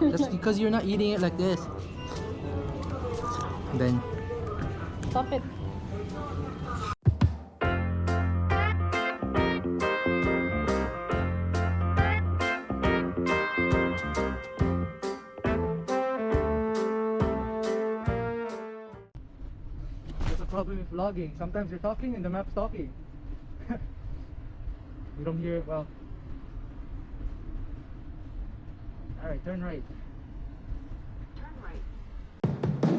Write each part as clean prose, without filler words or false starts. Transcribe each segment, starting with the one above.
That's because you're not eating it like this. Then Stop it. there's a problem with vlogging. Sometimes you're talking and the map's talking. You don't hear it well. Alright, turn right. Turn right.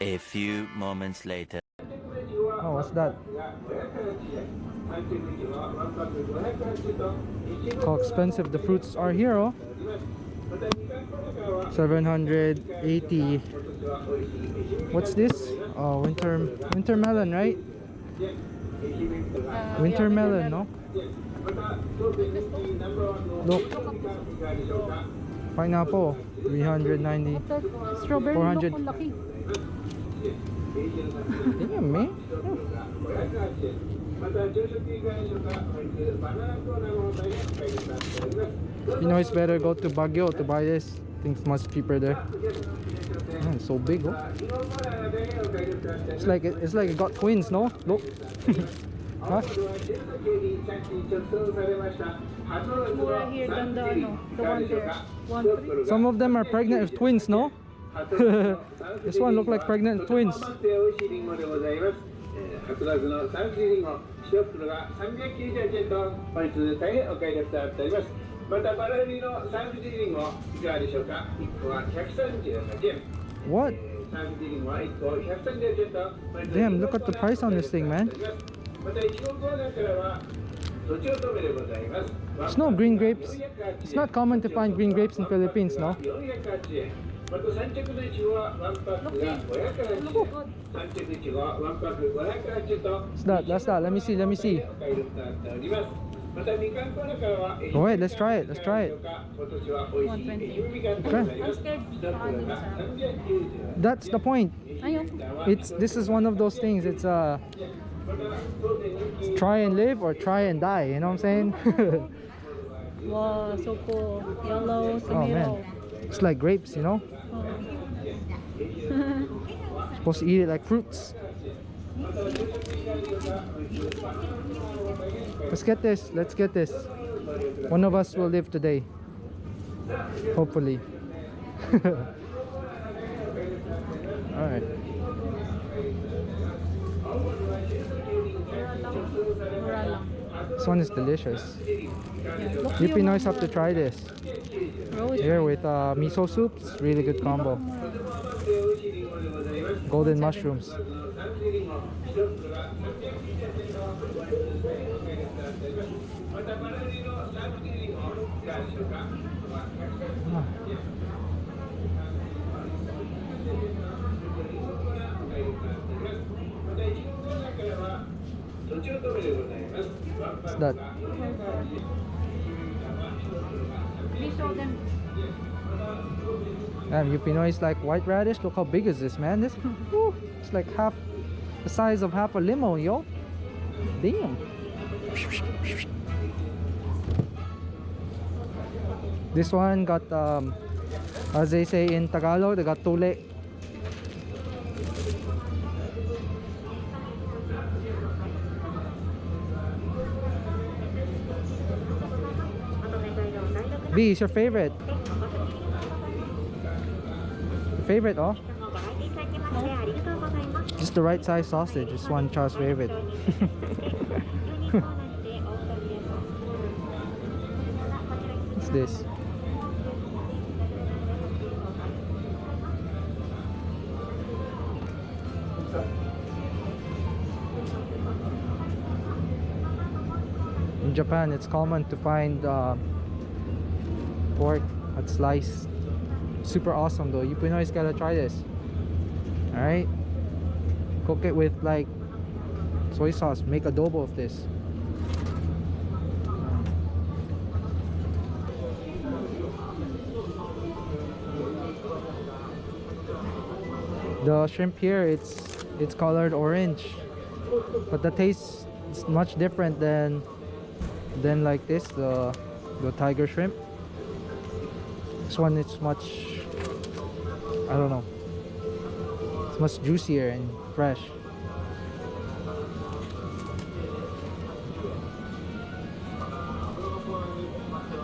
A few moments later. Oh, what's that? How expensive the fruits are here, oh. 780. What's this? Oh, winter melon, right? Winter Yeah, melon, no? Look, pineapple, 390. Strawberry 400. look, ang laki. Damn, man. You know, it's better go to Baguio to buy this. I think it's much cheaper there. Man, it's so big, oh. It's like it got twins, no? Look. Huh? Mura here than the one there. 1-3. Some of them are pregnant with twins, no? This one look like pregnant twins. What? Damn, look at the price on this thing, man. There's no green grapes. It's not common to find green grapes in Philippines, no? That's that. Let me see. Go ahead, let's try it. 120. Okay. I'm scared. That's the point. This is one of those things. It's try and live or try and die. You know what I'm saying? Wow, so cool. Yellow, Oh tomato. man, it's like grapes, you know. Supposed to eat it like fruits. Let's get this. One of us will live today. Hopefully. Alright. Mura lang. This one is delicious. Yeah, look You here, Pinoys Mura. have to try this. Rose. Here with miso soup. It's really good combo. Golden mushrooms. Ah. What's that? Please show them. Damn, you Pinoys like white radish? Look how big is this, man. This, woo, it's like half the size of half a limo, yo. Damn. This one got as they say in Tagalog, they got tule. B is your favorite. Your favorite, oh? Just the right size sausage. This one Charles' favorite. What's this? In Japan, it's common to find pork that's sliced. Super awesome though. You Pinoys gotta try this. Alright? Cook it with like soy sauce. Make adobo of this. The shrimp here, it's colored orange, but the taste is much different than like this, the tiger shrimp. This one is much, I don't know, it's much juicier and fresh.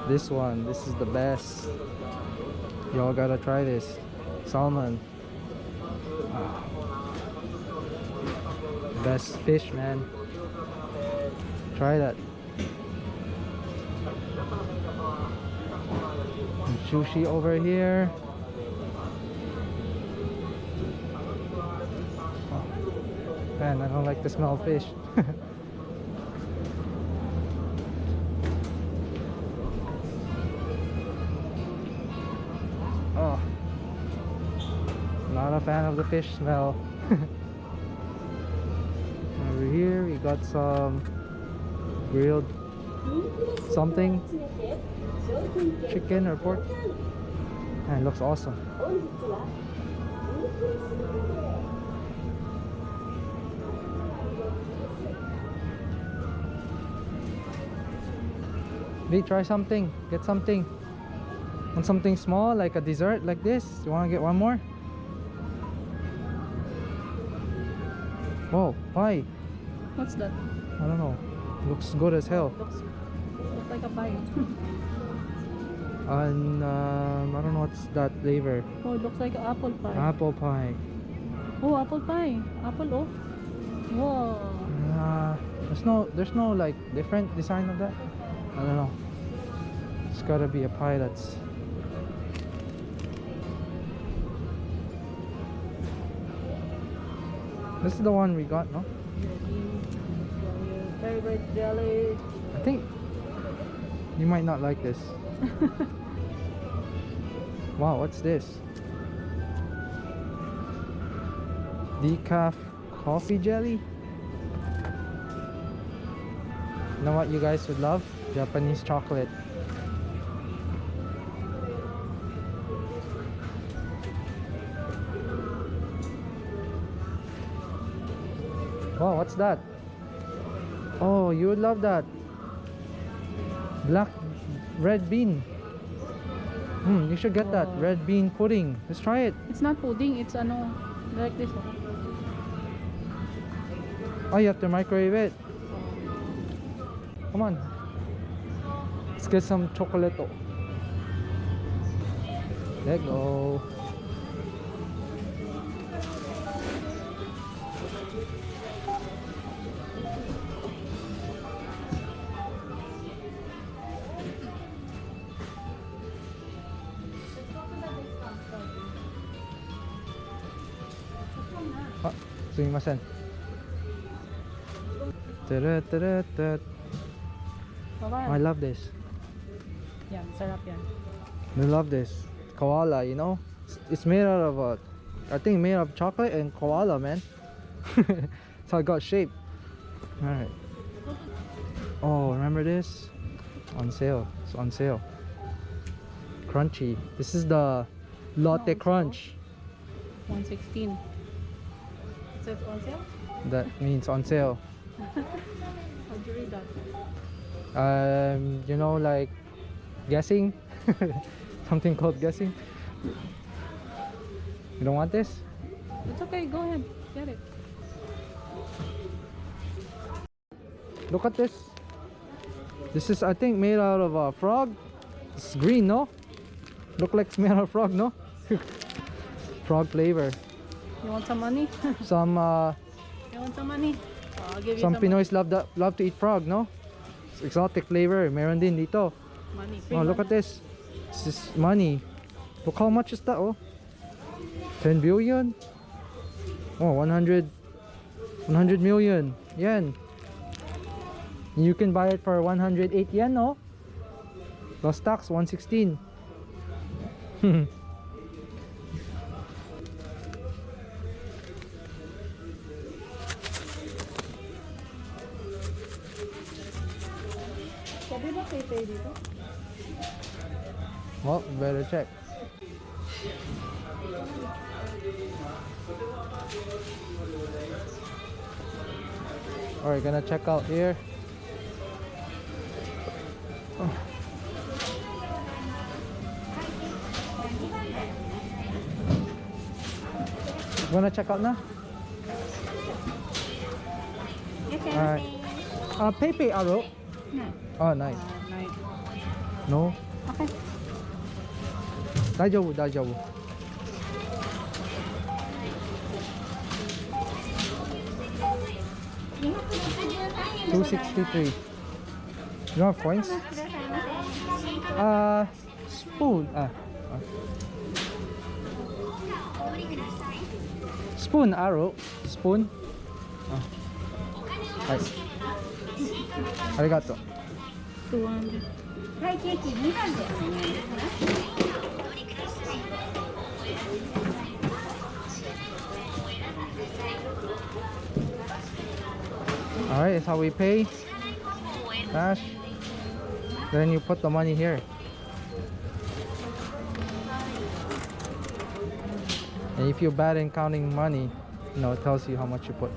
This one, this is the best. Y'all gotta try this. Salmon. Best fish, man. Try that. And sushi over here. Oh, man, I don't like the smell of fish. Oh, not a fan of the fish smell. Over here we got some grilled something, chicken or pork, and it looks awesome. B, try something, get something. Want something small like a dessert like this? You want to get one more? Whoa, pie. What's that? I don't know. Looks good as hell. Looks like a pie. And I don't know what's that flavor. Oh, it looks like an apple pie. Apple pie. Oh, apple pie. Apple, oh. Whoa. There's no like different design of that. I don't know. It's gotta be a pie that's. This is the one we got, no? Favorite jelly. I think you might not like this. Wow, what's this? Decaf coffee jelly? You know what you guys would love? Japanese chocolate. Wow, what's that? Oh, you would love that. Red bean. You should get that. Red bean pudding. Let's try it. It's not pudding, it's ano, like this. Oh, you have to microwave it. Come on. Let's get some chocolate. Let go. Ah, sumimasen. I love this. Yan, sarap yan. I love this. Koala, you know? It's made out of I think made of chocolate and koala, man. So it got shape. Alright. Oh, remember this? On sale. It's on sale. Crunchy. This is the Latte No, Crunch. 116. It says on sale? That means on sale. How'd you read that? You know, like guessing. Something called guessing. You don't want this? It's okay, go ahead. Get it. Look at this. This is, I think, made out of a frog. It's green, no? Look like it's made out of frog, no? Frog flavor. You want some money? Some You want some money? I'll give you some some Pinoys love to eat frog, no? It's exotic flavor. Meron din dito. money. Oh, look at this. This is money. Look how much is that, oh. 10 billion. Oh, 100 million yen. You can buy it for 108 yen, no? Plus tax, 116. Pwede ba pay dito? Well, better check. Alright, gonna check out here. Wanna check out now? Alright. PayPay Aro. No. Oh, nice. Night. No. Okay. 大丈夫大丈夫 263. You don't have coins? Spoon. Spoon, arrow. Spoon. Hi. Arigato. 200. Alright, that's how we pay. Cash. Then you put the money here. And if you're bad in counting money, you know, it tells you how much you put.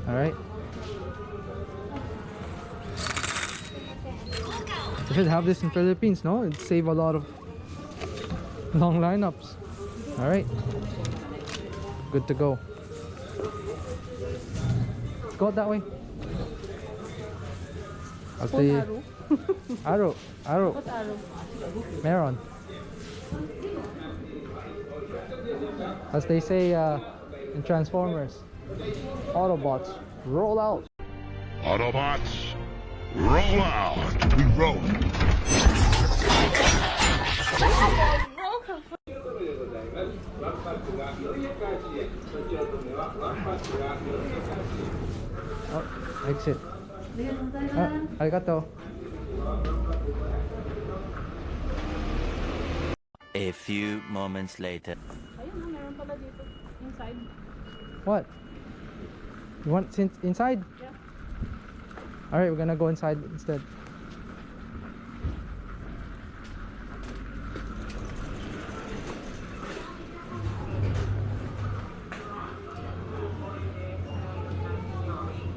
Alright? We should have this in Philippines, no? It'd save a lot of long lineups. Alright. Good to go. Let's go that way. As Phone they arrow? arrow. What arrow? Meron. As they say in Transformers, Autobots, roll out. Autobots, roll out! We roll. Oh, exit. Arigato. A few moments later. Ayun, meron pala dito. Inside. What? You want inside? Yeah. Alright, we're gonna go inside instead.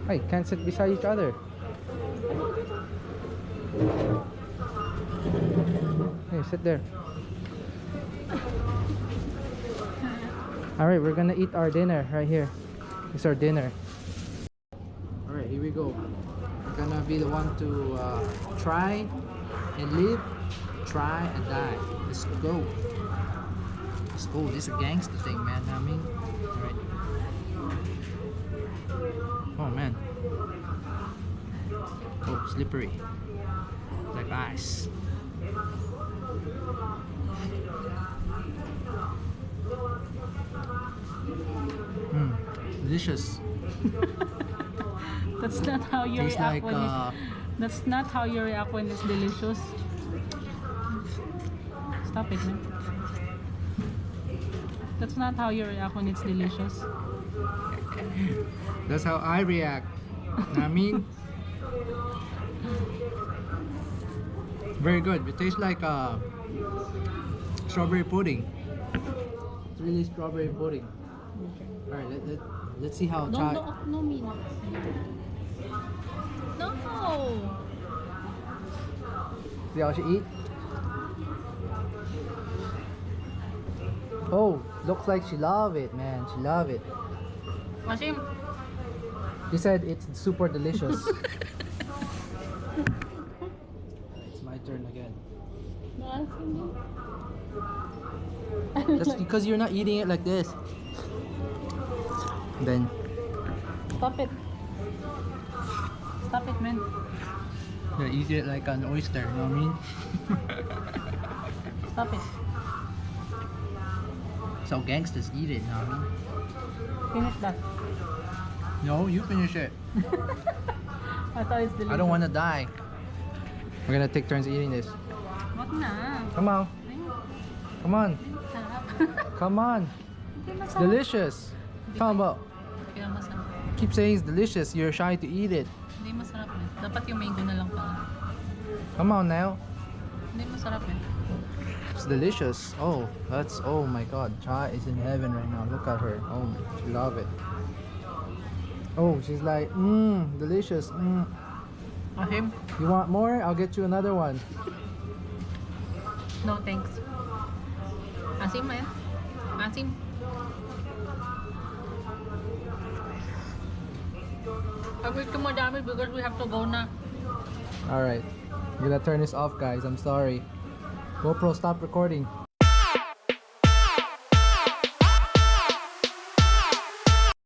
Hey, can't sit beside each other. Hey, sit there. Alright, we're gonna eat our dinner right here. It's our dinner. Alright, here we go. We're gonna be the one to try and live, try and die. Let's go. Let's go. This is a gangster thing, man. I mean, alright. Oh man. Oh, slippery. Like ice. Delicious. That's not how you Tastes react like when that's not how you react when it's delicious. Stop it, man. That's not how you react when it's delicious. That's how I react. I mean, very good. It tastes like strawberry pudding. really strawberry pudding. Alright, let's see how Chai. No, me no. No. See how she eat? Oh, looks like she love it, man. She love it. Asim. She said it's super delicious. It's my turn again. Maasim Just because you're not eating it like this. Then Stop it. Stop it, man. you eat it like an oyster, you know what I mean? Stop it. So gangsters eat it, you know what I mean? Finish that. No, you finish it. I thought it's delicious. I don't want to die. We're gonna take turns eating this. Wag na. Come on. Come on. Sarap. Come on. Hindi masarap. Delicious. Come on. Kaya masarap. Keep saying it's delicious. You're shy to eat it. Hindi masarap eh. Dapat yung mango na lang pala. Come on now. Hindi masarap eh. It's delicious. Oh, oh my god. Chai is in heaven right now. Look at her. Oh, she love it. Oh, she's like, delicious. Asim? You want more? I'll get you another one. No thanks. Asim man. Asim. I wish to madami because we have to go na. Alright. I'm gonna turn this off, guys. I'm sorry. GoPro, stop recording.